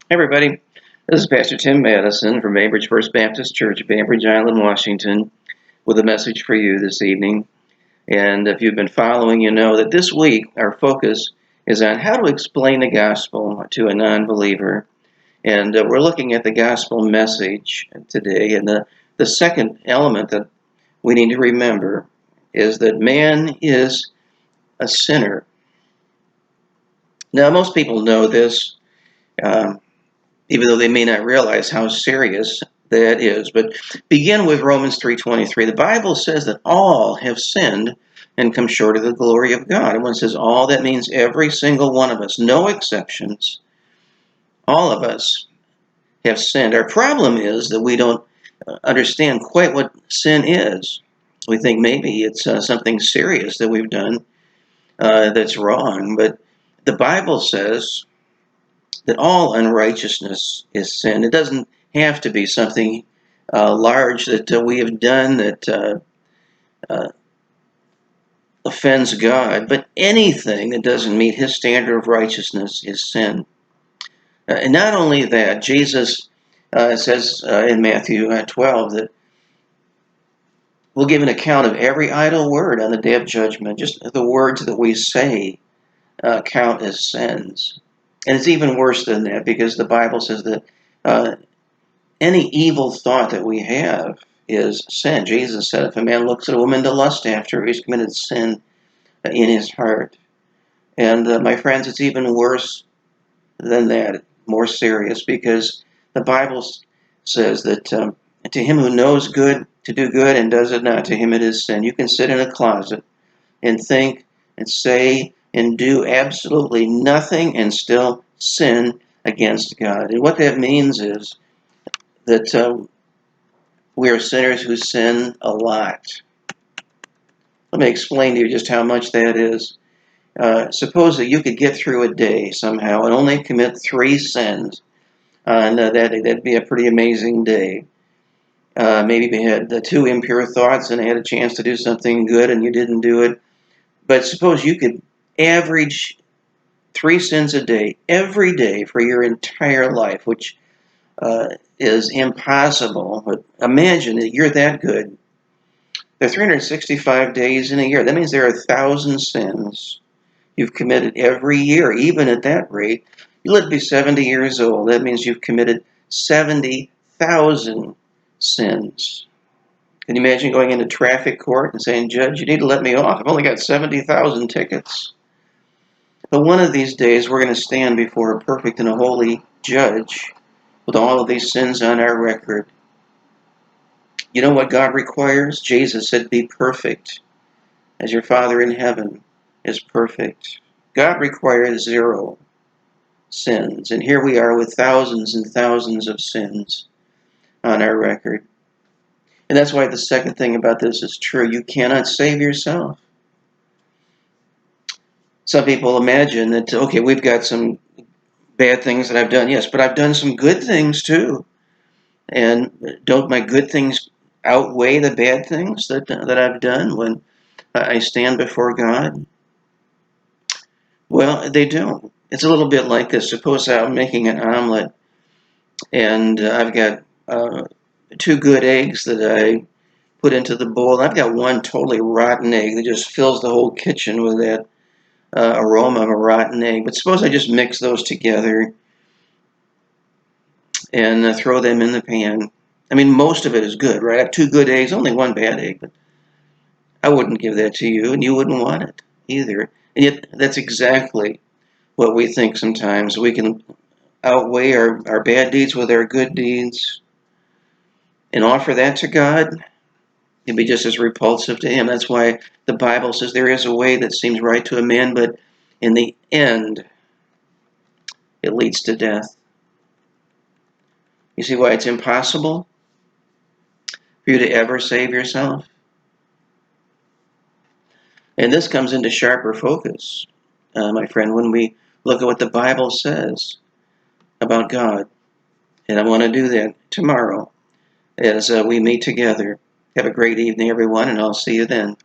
Everybody, this is Pastor Tim Madison from Bainbridge First Baptist Church, Bainbridge Island, Washington, with a message for you this evening. And if you've been following, you know that this week our focus is on how to explain the gospel to a non-believer. And we're looking at the gospel message today. And the second element that we need to remember is that man is a sinner. Now, most people know this. Um, Even though they may not realize how serious that is. But begin with Romans 3:23. The Bible says that all have sinned and come short of the glory of God. And when it says all, that means every single one of us, no exceptions. All of us have sinned. Our problem is that we don't understand quite what sin is. We think maybe it's something serious that we've done that's wrong. But the Bible says that all unrighteousness is sin. It doesn't have to be something large that we have done that uh, offends God, but anything that doesn't meet His standard of righteousness is sin. And not only that, Jesus says in Matthew 12 that we'll give an account of every idle word on the day of judgment. Just the words that we say count as sins. And it's even worse than that because the Bible says that any evil thought that we have is sin. Jesus said, if a man looks at a woman to lust after her, he's committed sin in his heart. And my friends, it's even worse than that, more serious, because the Bible says that to him who knows good to do good and does it not, to him it is sin. You can sit in a closet and think and say and do absolutely nothing and still sin against God. And what that means is that we are sinners who sin a lot. Let me explain to you just how much that is. Suppose that you could get through a day somehow and only commit 3 sins. And that'd be a pretty amazing day. Maybe you had 2 impure thoughts and had a chance to do something good and you didn't do it. But suppose you could average 3 sins a day every day for your entire life, which is impossible. But imagine that you're that good. There are 365 days in a year. That means there are 1,000 sins you've committed every year. Even at that rate, you live to be 70 years old. That means you've committed 70,000 sins. Can you imagine going into traffic court and saying, Judge, you need to let me off. I've only got 70,000 tickets. But one of these days, we're going to stand before a perfect and a holy judge with all of these sins on our record. You know what God requires? Jesus said, be perfect as your Father in heaven is perfect. God requires 0 sins. And here we are with thousands and thousands of sins on our record. And that's why the second thing about this is true. You cannot save yourself. Some people imagine that, okay, we've got some bad things that I've done. Yes, but I've done some good things too. And don't my good things outweigh the bad things that I've done when I stand before God? Well, they don't. It's a little bit like this. Suppose I'm making an omelet and I've got 2 good eggs that I put into the bowl. I've got 1 totally rotten egg that just fills the whole kitchen with that aroma of a rotten egg. But suppose I just mix those together and throw them in the pan. I mean, most of it is good, right? I have 2 good eggs, only 1 bad egg, but I wouldn't give that to you, and you wouldn't want it either. And yet, that's exactly what we think sometimes. We can outweigh our bad deeds with our good deeds and offer that to God. It'd be just as repulsive to Him. That's why the Bible says there is a way that seems right to a man, but in the end, it leads to death. You see why it's impossible for you to ever save yourself? And this comes into sharper focus, my friend, when we look at what the Bible says about God. And I want to do that tomorrow as we meet together. Have a great evening, everyone, and I'll see you then.